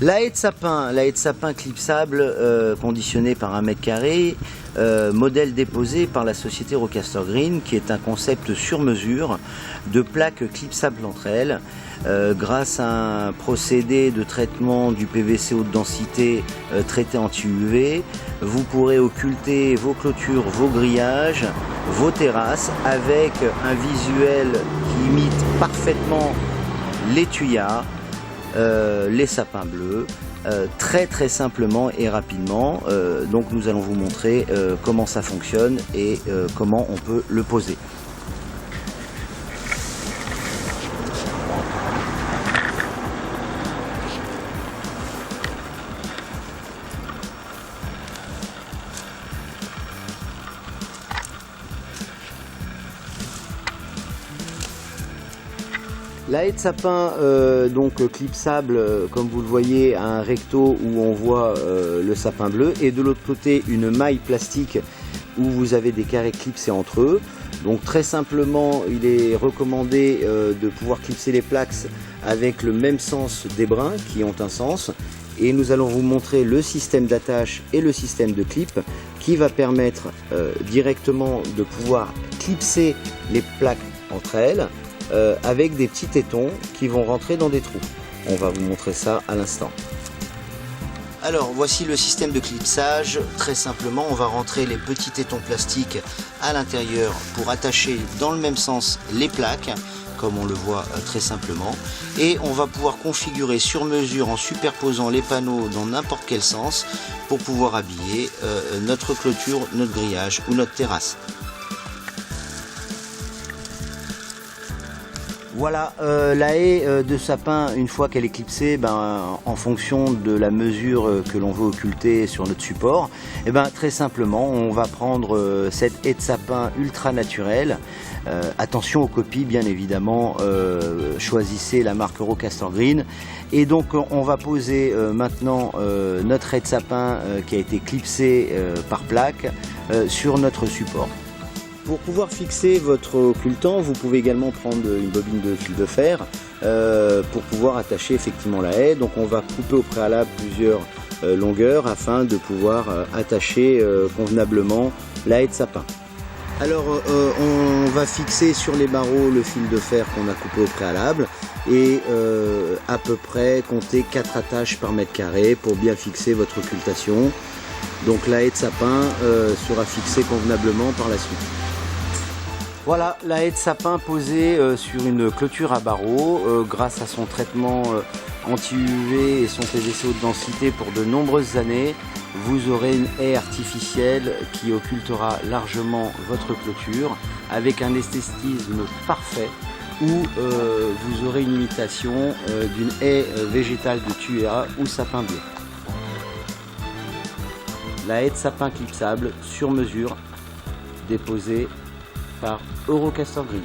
La haie de sapin clipsable conditionnée par 1 mètre carré, modèle déposé par la société Rocaster Green, qui est un concept sur mesure de plaques clipsables entre elles, grâce à un procédé de traitement du PVC haute densité traité anti-UV. Vous pourrez occulter vos clôtures, vos grillages, vos terrasses avec un visuel qui imite parfaitement les tuyas, les sapins bleus, très simplement et rapidement. Donc nous allons vous montrer comment ça fonctionne et comment on peut le poser. La haie de sapin donc clipsable, comme vous le voyez, a un recto où on voit le sapin bleu, et de l'autre côté une maille plastique où vous avez des carrés clipsés entre eux. Donc très simplement, il est recommandé de pouvoir clipser les plaques avec le même sens des brins qui ont un sens, et nous allons vous montrer le système d'attache et le système de clip qui va permettre directement de pouvoir clipser les plaques entre elles, avec des petits tétons qui vont rentrer dans des trous. On va vous montrer ça à l'instant. Alors voici le système de clipsage. Très simplement, on va rentrer les petits tétons plastiques à l'intérieur pour attacher dans le même sens les plaques, comme on le voit très simplement, et on va pouvoir configurer sur mesure en superposant les panneaux dans n'importe quel sens pour pouvoir habiller notre clôture, notre grillage ou notre terrasse. Voilà, la haie de sapin, une fois qu'elle est clipsée, en fonction de la mesure que l'on veut occulter sur notre support, très simplement, on va prendre cette haie de sapin ultra naturelle. Attention aux copies, bien évidemment, choisissez la marque Rocaster Green. Et donc on va poser maintenant notre haie de sapin qui a été clipsée par plaque sur notre support. Pour pouvoir fixer votre occultant, vous pouvez également prendre une bobine de fil de fer pour pouvoir attacher effectivement la haie. Donc on va couper au préalable plusieurs longueurs afin de pouvoir attacher convenablement la haie de sapin. Alors on va fixer sur les barreaux le fil de fer qu'on a coupé au préalable et à peu près compter 4 attaches par mètre carré pour bien fixer votre occultation. Donc la haie de sapin sera fixée convenablement par la suite. Voilà la haie de sapin posée sur une clôture à barreaux grâce à son traitement anti-UV et son PVC haute densité pour de nombreuses années. Vous aurez une haie artificielle qui occultera largement votre clôture avec un esthétisme parfait, où vous aurez une imitation d'une haie végétale de tuya ou sapin bleu. La haie de sapin clipsable sur mesure déposée par Rocaster Green.